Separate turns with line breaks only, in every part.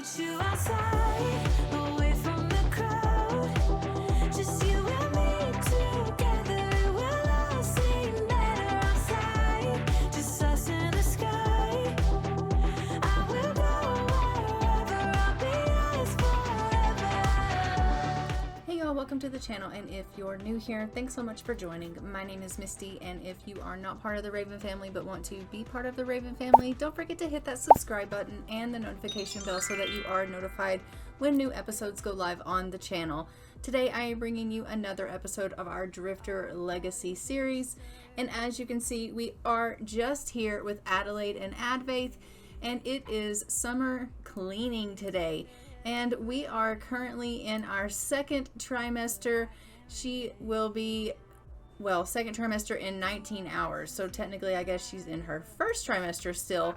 meet you outside, away from the crowd. Just you and me together, it will all seem better outside. Just us in the sky. I will go wherever, I'll be yours forever.
Hey y'all, welcome to the channel, and if you're new here, thanks so much for joining. My name is Misty, and if you are not part of the Raven family but want to be part of the Raven family, don't forget to hit that subscribe button and the notification bell so that you are notified when new episodes go live on the channel. Today I am bringing you another episode of our Drifter Legacy series, and as you can see, we are just here with Adelaide and Advaith, and it is summer cleaning today. And we are currently in our second trimester. She will be, well, second trimester in 19 hours. So technically, I guess she's in her first trimester still.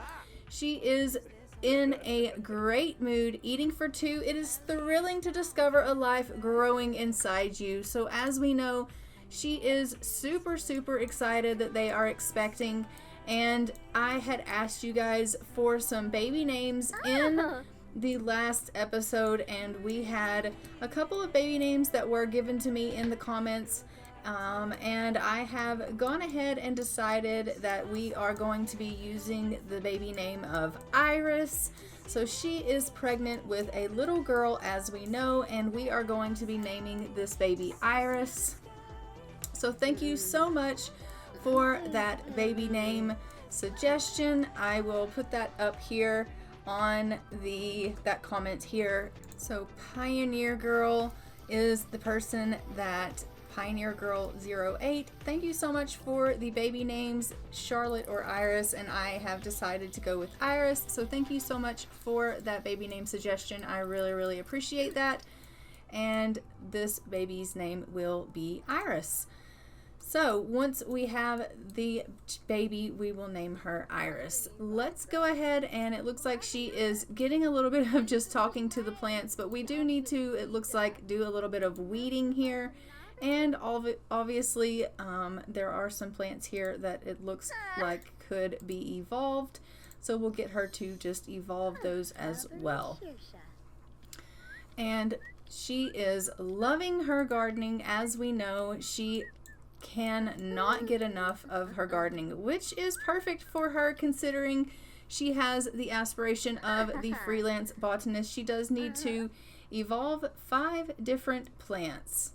She is in a great mood, eating for two. It is thrilling to discover a life growing inside you. So as we know, she is super, super excited that they are expecting. And I had asked you guys for some baby names in the last episode, and we had a couple of baby names that were given to me in the comments, and I have gone ahead and decided that we are going to be using the baby name of Iris. So she is pregnant with a little girl, as we know, and we are going to be naming this baby Iris. So thank you so much for that baby name suggestion. I will put that up here on that comment here. So Pioneer Girl is the person that Pioneer Girl 08. Thank you so much for the baby names, Charlotte or Iris, and I have decided to go with Iris. So thank you so much for that baby name suggestion. I really appreciate that. And this baby's name will be Iris. So once we have the baby, we will name her Iris. Let's go ahead, and it looks like she is getting a little bit of just talking to the plants, but we do need to, it looks like, do a little bit of weeding here. And obviously there are some plants here that it looks like could be evolved. So we'll get her to just evolve those as well. And she is loving her gardening. As we know, she can not get enough of her gardening, which is perfect for her considering she has the aspiration of the freelance botanist. She does need to evolve 5 different plants.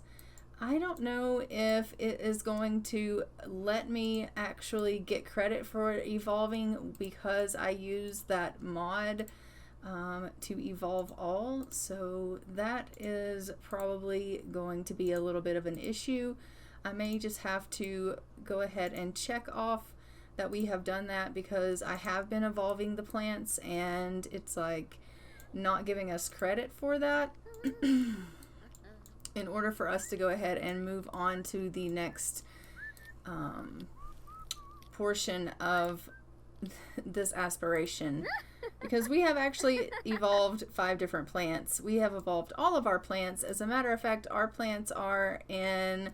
I don't know if it is going to let me actually get credit for evolving because I use that mod to evolve all, so that is probably going to be a little bit of an issue. I may just have to go ahead and check off that we have done that because I have been evolving the plants and it's like not giving us credit for that in order for us to go ahead and move on to the next portion of this aspiration, because we have actually evolved 5 different plants. We have evolved all of our plants. As a matter of fact, our plants are in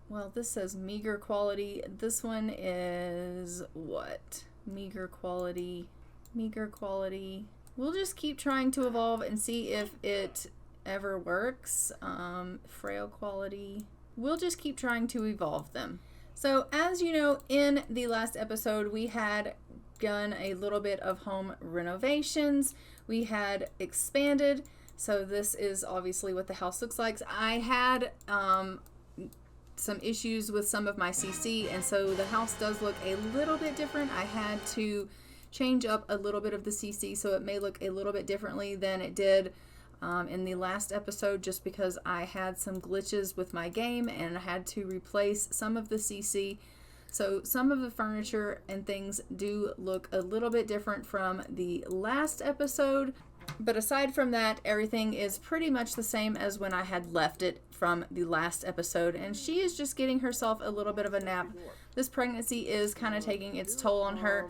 well, this says meager quality. This one is what? Meager quality. We'll just keep trying to evolve and see if it ever works. Frail quality. We'll just keep trying to evolve them. So as you know, in the last episode, we had done a little bit of home renovations. We had expanded. So this is obviously what the house looks like. I had some issues with some of my CC, and so the house does look a little bit different. I had to change up a little bit of the CC so it may look a little bit differently than it did in the last episode, just because I had some glitches with my game and I had to replace some of the CC. So some of the furniture and things do look a little bit different from the last episode. But aside from that, everything is pretty much the same as when I had left it from the last episode. And she is just getting herself a little bit of a nap. This pregnancy is kind of taking its toll on her.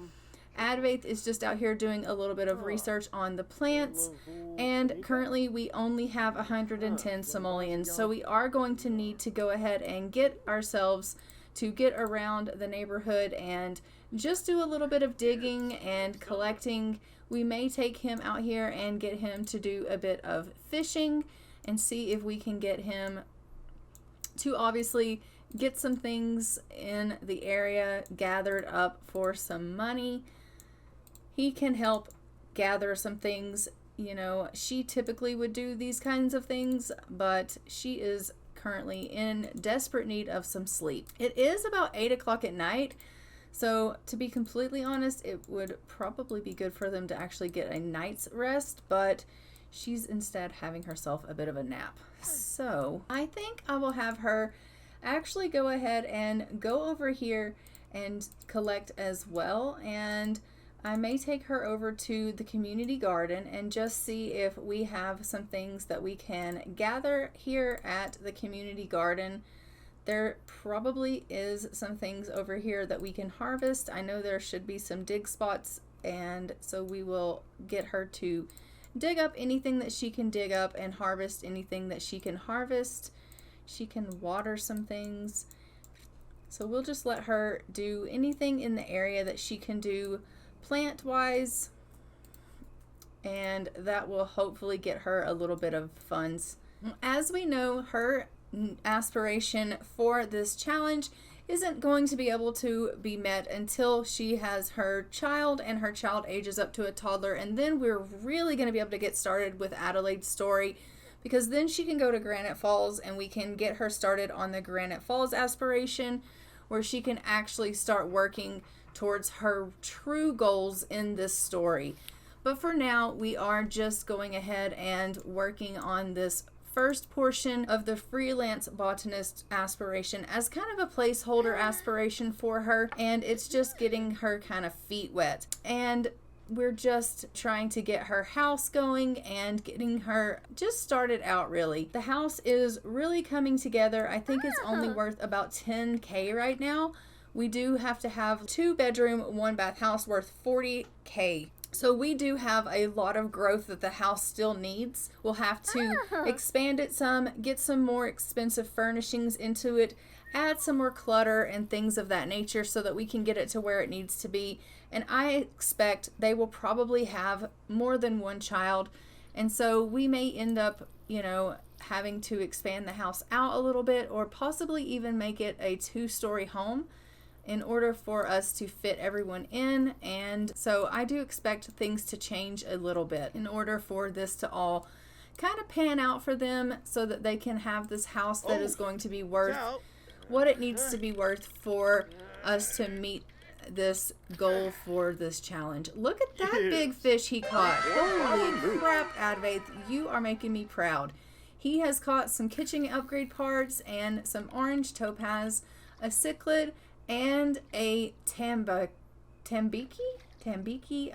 Advaith is just out here doing a little bit of research on the plants. And currently we only have 110 simoleons. So we are going to need to go ahead and get ourselves to get around the neighborhood and just do a little bit of digging and collecting. We may take him out here and get him to do a bit of fishing and see if we can get him to obviously get some things in the area gathered up for some money. He can help gather some things. You know, she typically would do these kinds of things, but she is currently in desperate need of some sleep. It is about 8 o'clock at night, so to be completely honest, it would probably be good for them to actually get a night's rest, but she's instead having herself a bit of a nap. So I think I will have her actually go ahead and go over here and collect as well, and I may take her over to the community garden and just see if we have some things that we can gather here at the community garden. There probably is some things over here that we can harvest. I know there should be some dig spots, and so we will get her to dig up anything that she can dig up and harvest anything that she can harvest. She can water some things. So we'll just let her do anything in the area that she can do plant wise, and that will hopefully get her a little bit of funds. As we know, her aspiration for this challenge isn't going to be able to be met until she has her child and her child ages up to a toddler, and then we're really going to be able to get started with Adelaide's story, because then she can go to Granite Falls and we can get her started on the Granite Falls aspiration, where she can actually start working towards her true goals in this story. But for now, we are just going ahead and working on this first portion of the freelance botanist aspiration as kind of a placeholder aspiration for her, and it's just getting her kind of feet wet. And we're just trying to get her house going and getting her just started out, really. The house is really coming together. I think it's only worth about $10K right now. We do have to have 2-bedroom, 1-bath house worth $40K. So we do have a lot of growth that the house still needs. We'll have to expand it some, get some more expensive furnishings into it, add some more clutter and things of that nature so that we can get it to where it needs to be. And I expect they will probably have more than one child. And so we may end up, having to expand the house out a little bit, or possibly even make it a 2-story home in order for us to fit everyone in. And so I do expect things to change a little bit in order for this to all kind of pan out for them, so that they can have this house that is going to be worth what it needs to be worth for us to meet this goal for this challenge. Look at that big fish he caught. Holy crap, Advaith, you are making me proud. He has caught some kitchen upgrade parts and some orange topaz, a cichlid, and a tambiki,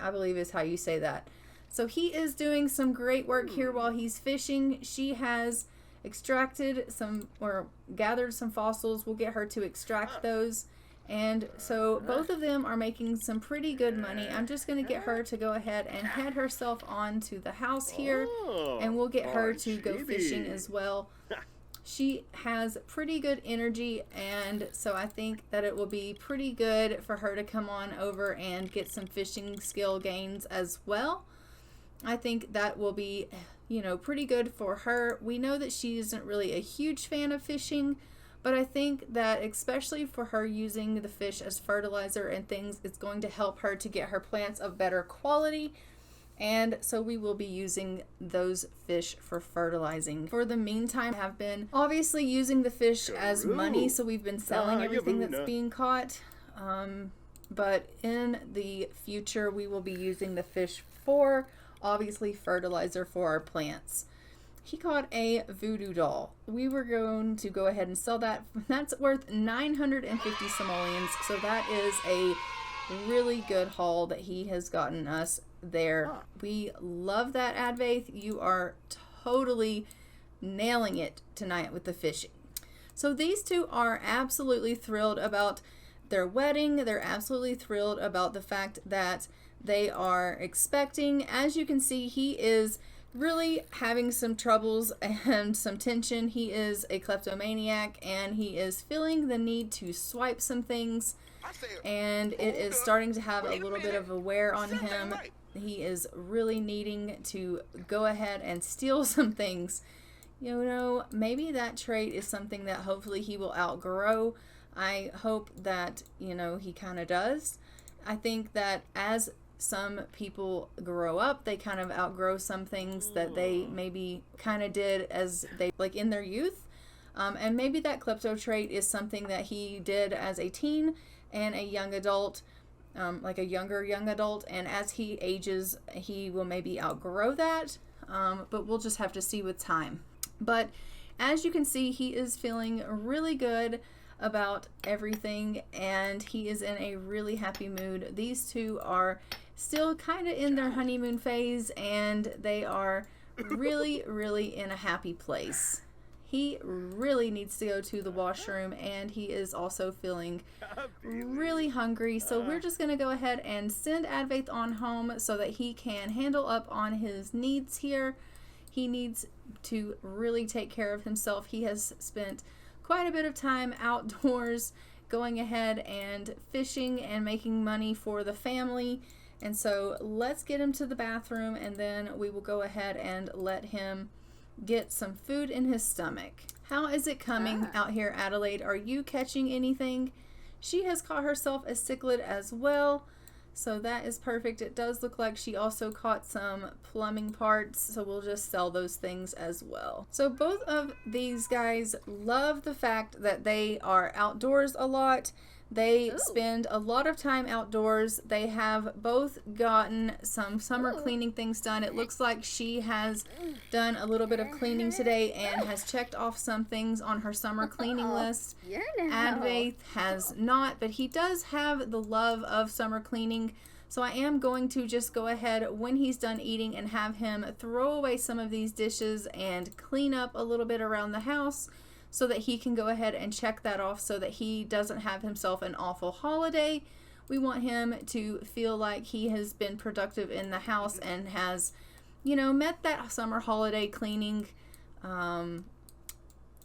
I believe is how you say that. So he is doing some great work here while he's fishing. She has extracted some, or gathered some fossils. We'll get her to extract those. And so both of them are making some pretty good money. I'm just going to get her to go ahead and head herself on to the house here, and we'll get her to go fishing as well. She has pretty good energy, and so I think that it will be pretty good for her to come on over and get some fishing skill gains as well. I think that will be, pretty good for her. We know that she isn't really a huge fan of fishing, but I think that especially for her using the fish as fertilizer and things, it's going to help her to get her plants of better quality. And so we will be using those fish for fertilizing. For the meantime, I have been obviously using the fish as money, so we've been selling everything that's being caught. But in the future, we will be using the fish for, obviously, fertilizer for our plants. He caught a voodoo doll. We were going to go ahead and sell that. That's worth 950 simoleons, so that is a really good haul that he has gotten us there. We love that, Advaith. You are totally nailing it tonight with the fishing. So these two are absolutely thrilled about their wedding. They're absolutely thrilled about the fact that they are expecting. As you can see, he is really having some troubles and some tension. He is a kleptomaniac, and he is feeling the need to swipe some things, and it is starting to have a little bit of a wear on him. He is really needing to go ahead and steal some things. You know, maybe that trait is something that hopefully he will outgrow. I hope that, you know, he kind of does. I think that as some people grow up, they kind of outgrow some things that they maybe kind of did as they, like, in their youth. And maybe that klepto trait is something that he did as a teen and a young adult, like a younger young adult. And as he ages, he will maybe outgrow that. But we'll just have to see with time. But as you can see, he is feeling really good about everything, and he is in a really happy mood. These two are still kind of in their honeymoon phase, and they are really, really in a happy place. He really needs to go to the washroom, and he is also feeling really hungry. So we're just going to go ahead and send Advaith on home so that he can handle up on his needs here. He needs to really take care of himself. He has spent quite a bit of time outdoors, going ahead and fishing and making money for the family. And so let's get him to the bathroom, and then we will go ahead and let him get some food in his stomach. How is it coming out here, Adelaide? Are you catching anything? She has caught herself a cichlid as well, so that is perfect. It does look like she also caught some plumbing parts, so we'll just sell those things as well. So both of these guys love the fact that they are outdoors a lot. They spend a lot of time outdoors. They have both gotten some summer cleaning things done. It looks like she has done a little bit of cleaning today and has checked off some things on her summer cleaning list. Advaith has not, but he does have the love of summer cleaning. So I am going to just go ahead when he's done eating and have him throw away some of these dishes and clean up a little bit around the house, so that he can go ahead and check that off so that he doesn't have himself an awful holiday. We want him to feel like he has been productive in the house and has, you know, met that summer holiday cleaning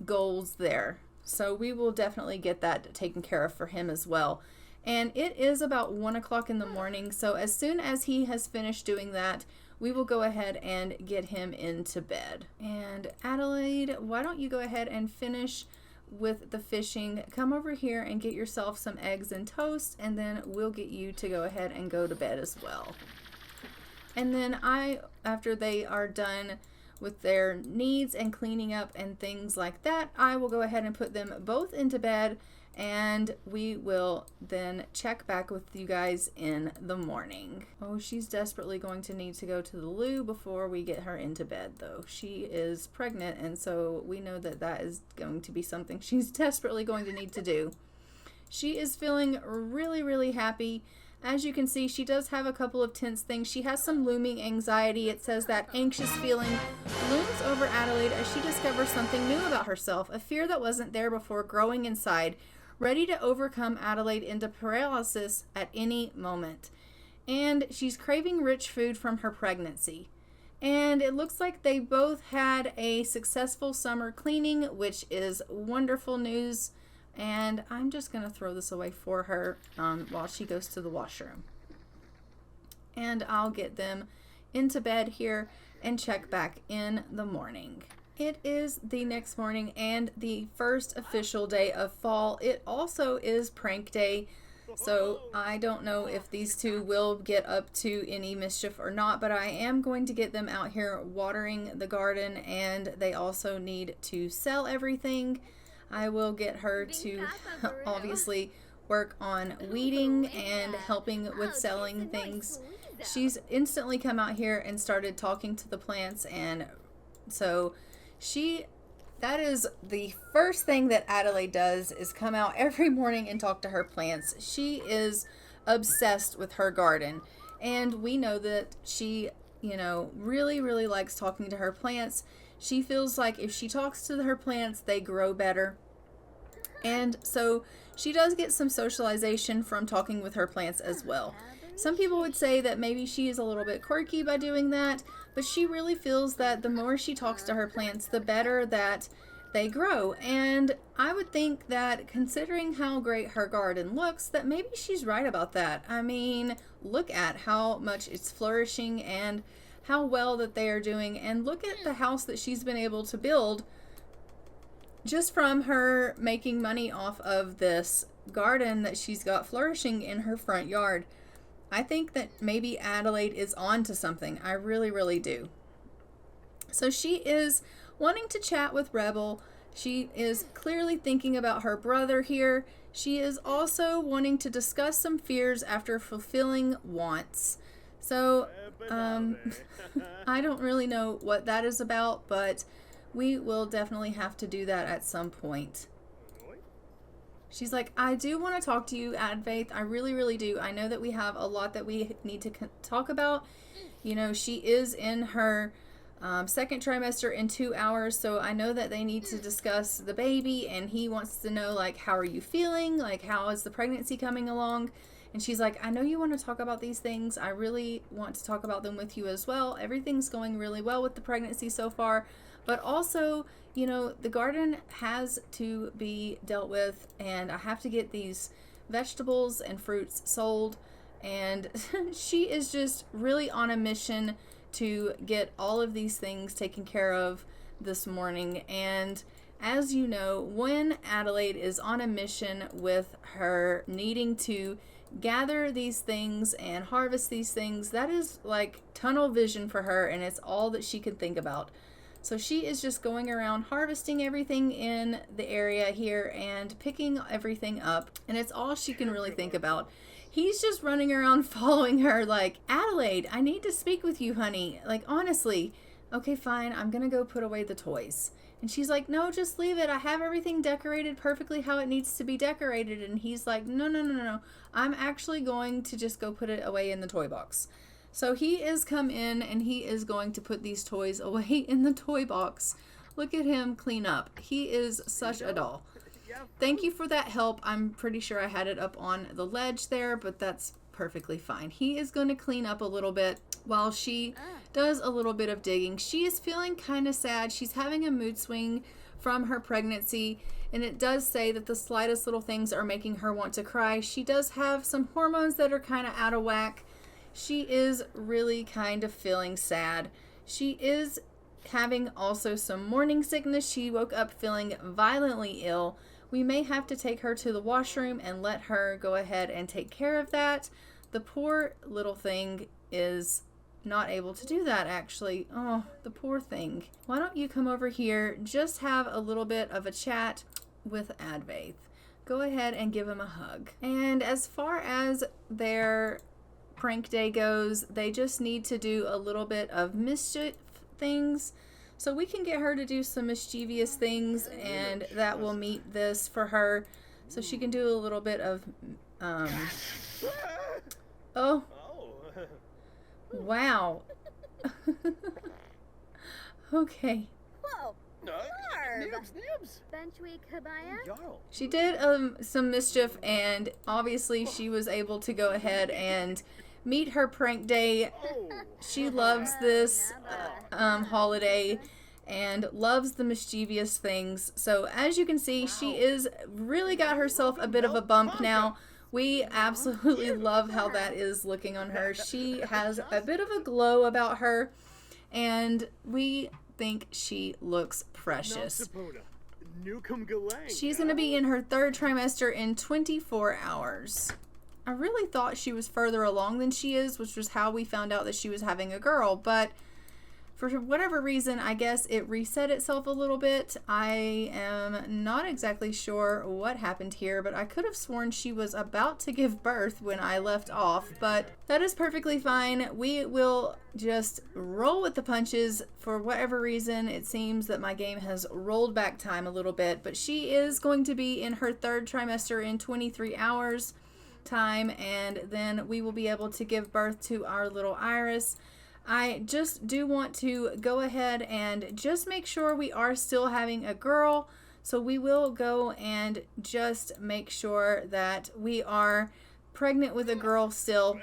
goals there. So we will definitely get that taken care of for him as well. And it is about 1 o'clock in the morning, so as soon as he has finished doing that, we will go ahead and get him into bed. And Adelaide, why don't you go ahead and finish with the fishing? Come over here and get yourself some eggs and toast, and then we'll get you to go ahead and go to bed as well. And then after they are done with their needs and cleaning up and things like that, I will go ahead and put them both into bed, and we will then check back with you guys in the morning. Oh, she's desperately going to need to go to the loo before we get her into bed, though. She is pregnant, and so we know that that is going to be something she's desperately going to need to do. She is feeling really, really happy. As you can see, she does have a couple of tense things. She has some looming anxiety. It says that anxious feeling looms over Adelaide as she discovers something new about herself, a fear that wasn't there before growing inside, ready to overcome Adelaide into paralysis at any moment. And she's craving rich food from her pregnancy. And it looks like they both had a successful summer cleaning, which is wonderful news. And I'm just going to throw this away for her while she goes to the washroom. And I'll get them into bed here and check back in the morning. It is the next morning and the first official day of fall. It also is prank day, so I don't know if these two will get up to any mischief or not, but I am going to get them out here watering the garden, and they also need to sell everything. I will get her to obviously work on weeding and helping with selling things. She's instantly come out here and started talking to the plants, and so that is the first thing that Adelaide does, is come out every morning and talk to her plants. She is obsessed with her garden, and we know that she, really, really likes talking to her plants. She feels like if she talks to her plants, they grow better. And so she does get some socialization from talking with her plants as well. Some people would say that maybe she is a little bit quirky by doing that, but she really feels that the more she talks to her plants, the better that they grow. And I would think that, considering how great her garden looks, that maybe she's right about that. I mean, look at how much it's flourishing and how well that they are doing, and look at the house that she's been able to build just from her making money off of this garden that she's got flourishing in her front yard. I think that maybe Adelaide is on to something. I really, really do. So she is wanting to chat with Rebel. She is clearly thinking about her brother here. She is also wanting to discuss some fears after fulfilling wants. So, I don't really know what that is about, but we will definitely have to do that at some point. She's like, I do want to talk to you, Advaith. I really, really do. I know that we have a lot that we need to talk about. You know, she is in her second trimester in 2 hours, so I know that they need to discuss the baby, and he wants to know, like, how are you feeling? Like, how is the pregnancy coming along? And she's like, I know you want to talk about these things. I really want to talk about them with you as well. Everything's going really well with the pregnancy so far. But also, you know, the garden has to be dealt with, and I have to get these vegetables and fruits sold. And she is just really on a mission to get all of these things taken care of this morning. And as you know, when Adelaide is on a mission with her needing to gather these things and harvest these things, that is like tunnel vision for her, and it's all that she can think about. So she is just going around harvesting everything in the area here and picking everything up, and it's all she can really think about. He's just running around following her like, Adelaide, I need to speak with you, honey. Like, honestly. Okay, fine, I'm gonna go put away the toys. And she's like, no, just leave it. I have everything decorated perfectly how it needs to be decorated. And he's like, no. I'm actually going to just go put it away in the toy box. So he is come in and he is going to put these toys away in the toy box. Look at him clean up. He is such a doll. Thank you for that help. I'm pretty sure I had it up on the ledge there, but that's perfectly fine. He is going to clean up a little bit while she does a little bit of digging. She is feeling kind of sad. She's having a mood swing from her pregnancy, and it does say that the slightest little things are making her want to cry. She does have some hormones that are kind of out of whack. She is really kind of feeling sad. She is having also some morning sickness. She woke up feeling violently ill. We may have to take her to the washroom and let her go ahead and take care of that. The poor little thing is not able to do that, actually. Oh, the poor thing. Why don't you come over here, just have a little bit of a chat with Advaith. Go ahead and give him a hug. And as far as their prank day goes, they just need to do a little bit of mischief things. So we can get her to do some mischievous things, and that will meet this for her. So she can do a little bit of, oh, wow. Okay.
Whoa.
She did some mischief, and obviously she was able to go ahead and meet her prank day. She loves this holiday and loves the mischievous things. So as you can see, she is really got herself a bit of a bump now. We absolutely love how that is looking on her. She has a bit of a glow about her, and we think she looks precious. She's going to be in her third trimester in 24 hours. I really thought she was further along than she is, which was how we found out that she was having a girl, but for whatever reason, I guess it reset itself a little bit. I am not exactly sure what happened here, but I could have sworn she was about to give birth when I left off, but that is perfectly fine. We will just roll with the punches. For whatever reason, it seems that my game has rolled back time a little bit, but she is going to be in her third trimester in 23 hours time, and then we will be able to give birth to our little Iris. I just do want to go ahead and just make sure we are still having a girl, so we will go and just make sure that we are pregnant with a girl still.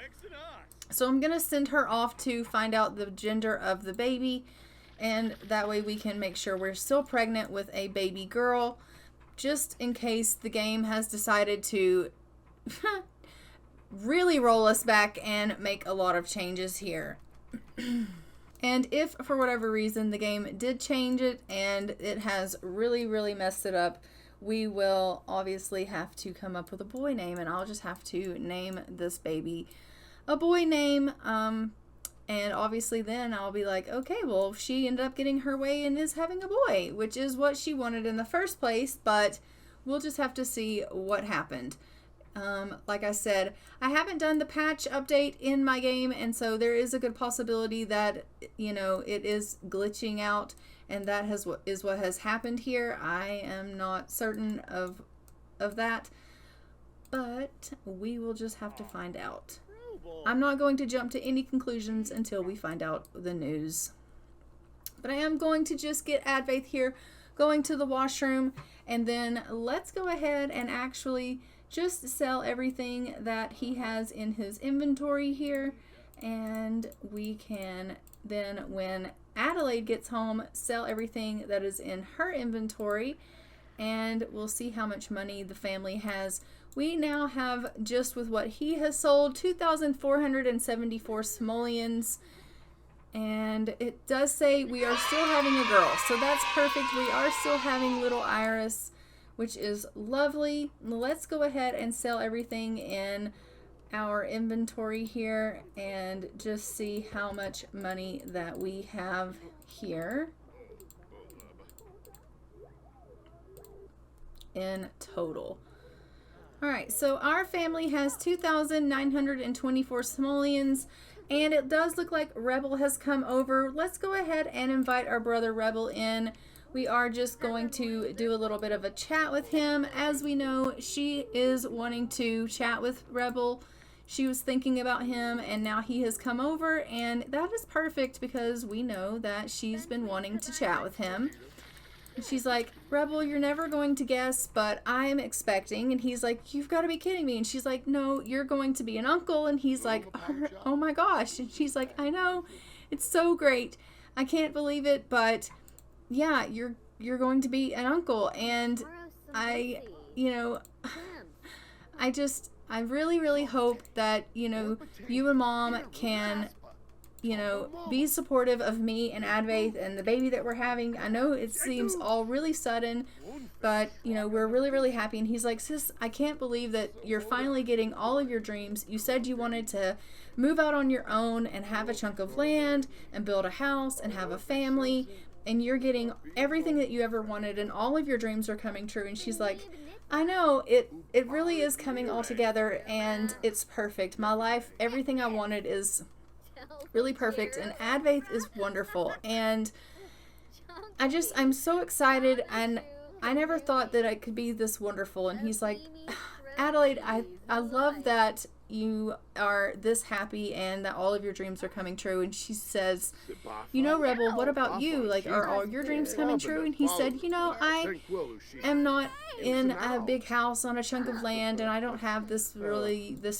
So I'm going to send her off to find out the gender of the baby, and that way we can make sure we're still pregnant with a baby girl, just in case the game has decided to really roll us back and make a lot of changes here. And if for whatever reason the game did change it and it has really, really messed it up, we will obviously have to come up with a boy name, and I'll just have to name this baby a boy name. And obviously then I'll be like, okay, well, she ended up getting her way and is having a boy, which is what she wanted in the first place, but we'll just have to see what happened. Like I said, I haven't done the patch update in my game, and so there is a good possibility that, you know, it is glitching out, and that is what has happened here. I am not certain of that, but we will just have to find out. I'm not going to jump to any conclusions until we find out the news. But I am going to just get Advaith here going to the washroom, and then let's go ahead and actually just sell everything that he has in his inventory here, and we can then, when Adelaide gets home, sell everything that is in her inventory, and we'll see how much money the family has. We now have, just with what he has sold, 2,474 simoleons, and it does say we are still having a girl, so that's perfect. We are still having little Iris, which is lovely. Let's go ahead and sell everything in our inventory here and just see how much money that we have here in total. All right, so our family has 2,924 simoleons, and it does look like Rebel has come over. Let's go ahead and invite our brother Rebel in. We are just going to do a little bit of a chat with him. As we know, she is wanting to chat with Rebel. She was thinking about him, and now he has come over, and that is perfect because we know that she's been wanting to chat with him. And she's like, Rebel, you're never going to guess, but I'm expecting. And he's like, you've got to be kidding me. And she's like, no, you're going to be an uncle. And he's like, oh my gosh. And she's like, I know, it's so great. I can't believe it, but yeah, you're going to be an uncle. And I really, really hope that, you and Mom can, be supportive of me and Advaith and the baby that we're having. I know it seems all really sudden, but, we're really, really happy. And he's like, sis, I can't believe that you're finally getting all of your dreams. You said you wanted to move out on your own and have a chunk of land and build a house and have a family, and you're getting everything that you ever wanted, and all of your dreams are coming true. And she's like, I know, it really is coming all together, and it's perfect. My life, everything I wanted is really perfect, and Advaith is wonderful, and I'm so excited, and I never thought that I could be this wonderful. And he's like, Adelaide, I love that you are this happy and that all of your dreams are coming true. And she says, Rebel, what about you? Like, are all your dreams coming true? And he said, I am not in a big house on a chunk of land, and I don't have this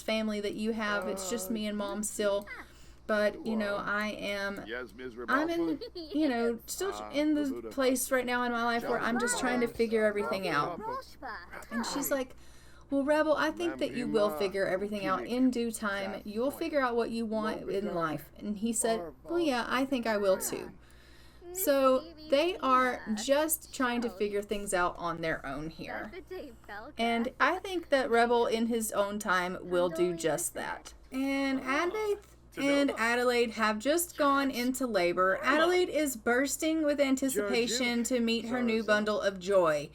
family that you have. It's just me and Mom still. But, I'm still in the place right now in my life where I'm just trying to figure everything out. And she's like, well, Rebel, I think that you will figure everything out in due time. You'll figure out what you want in life. And he said, well, yeah, I think I will too. So they are just trying to figure things out on their own here. And I think that Rebel in his own time will do just that. And Advaith and Adelaide have just gone into labor. Adelaide is bursting with anticipation to meet her new bundle of joy.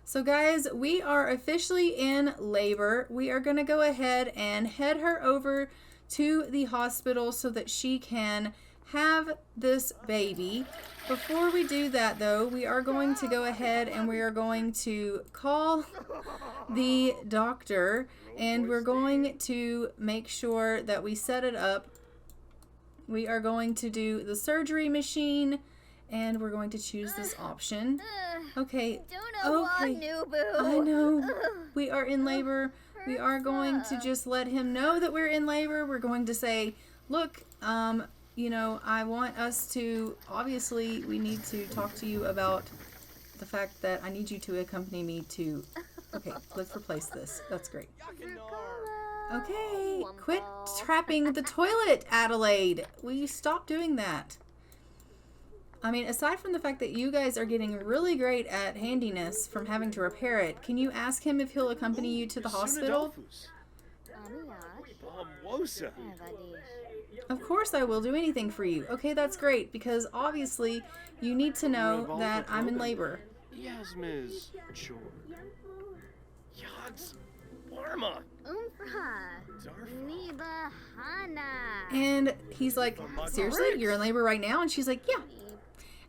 So guys, we are officially in labor. We are going to go ahead and head her over to the hospital so that she can have this baby. Before we do that though, we are going to go ahead and we are going to call the doctor, and we're going to make sure that we set it up. We are going to do the surgery machine, and we're going to choose this option. Okay. I know. We are in labor. We are going to just let him know that we're in labor. We're going to say, look, I want us to, obviously, we need to talk to you about the fact that I need you to accompany me to, okay, let's replace this. That's great. Okay, quit trapping the toilet, Adelaide. Will you stop doing that? I mean, aside from the fact that you guys are getting really great at handiness from having to repair it, can you ask him if he'll accompany you to the hospital? Of course I will do anything for you. Okay, that's great, because obviously you need to know that I'm in labor. And he's like, seriously? You're in labor right now? And she's like, yeah.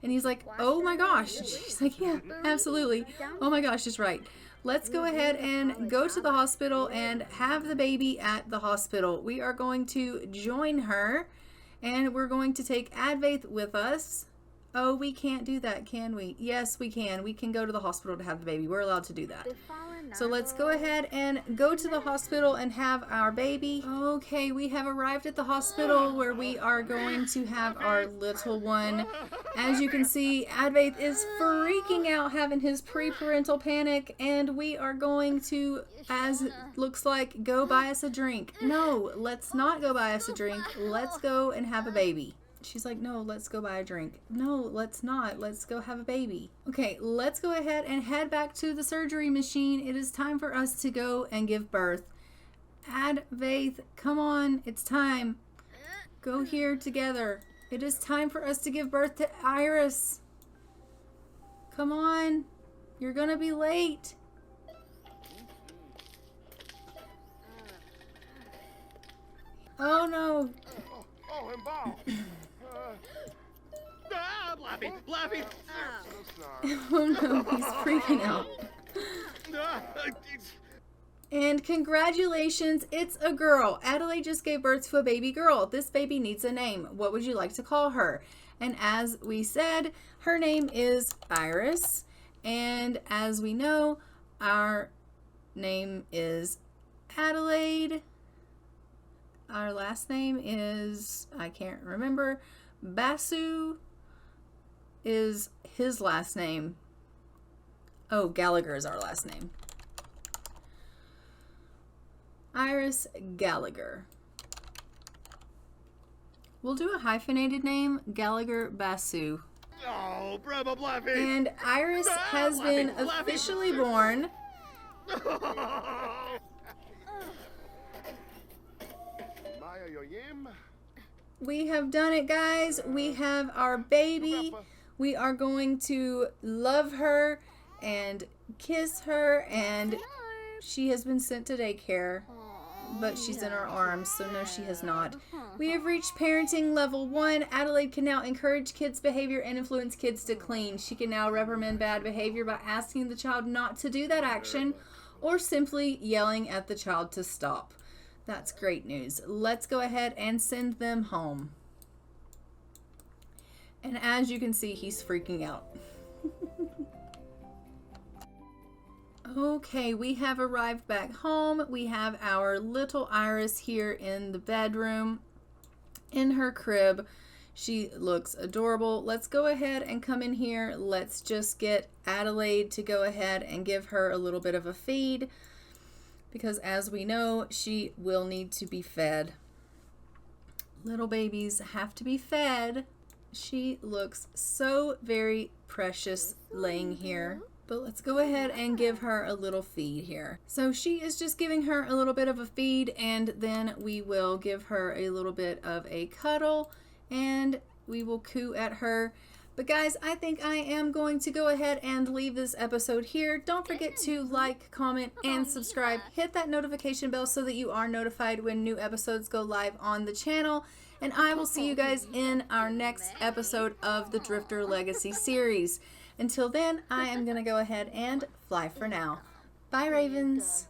And he's like, oh my gosh. And she's like, yeah, absolutely. Oh my gosh, she's right. Let's go ahead and go to the hospital and have the baby at the hospital. We are going to join her, and we're going to take Advaith with us. Oh, we can't do that, can we? Yes, we can. We can go to the hospital to have the baby. We're allowed to do that. So let's go ahead and go to the hospital and have our baby. Okay, we have arrived at the hospital where we are going to have our little one. As you can see, Advaith is freaking out, having his pre-parental panic, and we are going to, as it looks like, go buy us a drink. No, let's not go buy us a drink. Let's go and have a baby. She's like, no, let's go buy a drink. No, let's not. Let's go have a baby. Okay, let's go ahead and head back to the surgery machine. It is time for us to go and give birth. Advaith, come on. It's time. Go here together. It is time for us to give birth to Iris. Come on. You're going to be late. Oh, no.
Oh, and Bob. Blappy.
Oh no, he's freaking out. And congratulations, it's a girl. Adelaide just gave birth to a baby girl. This baby needs a name. What would you like to call her? And as we said, her name is Iris. And as we know, our name is Adelaide. Our last name is, I can't remember. Basu is his last name. Oh, Gallagher is our last name. Iris Gallagher. We'll do a hyphenated name, Gallagher Basu.
Oh, brother Blappy.
And Iris has been officially born. We have done it, guys. We have our baby. We are going to love her and kiss her, and she has been sent to daycare, but she's in our arms, so no, she has not. We have reached parenting level 1. Adelaide can now encourage kids' behavior and influence kids to clean. She can now reprimand bad behavior by asking the child not to do that action or simply yelling at the child to stop. That's great news. Let's go ahead and send them home. And as you can see, he's freaking out. Okay, we have arrived back home. We have our little Iris here in the bedroom, in her crib. She looks adorable. Let's go ahead and come in here. Let's just get Adelaide to go ahead and give her a little bit of a feed, because as we know, she will need to be fed. Little babies have to be fed. She looks so very precious laying here. But let's go ahead and give her a little feed here. So she is just giving her a little bit of a feed, and then we will give her a little bit of a cuddle, and we will coo at her. But guys, I think I am going to go ahead and leave this episode here. Don't forget to like, comment, and subscribe. Hit that notification bell so that you are notified when new episodes go live on the channel. And I will see you guys in our next episode of the Drifter Legacy series. Until then, I am going to go ahead and fly for now. Bye, Ravens.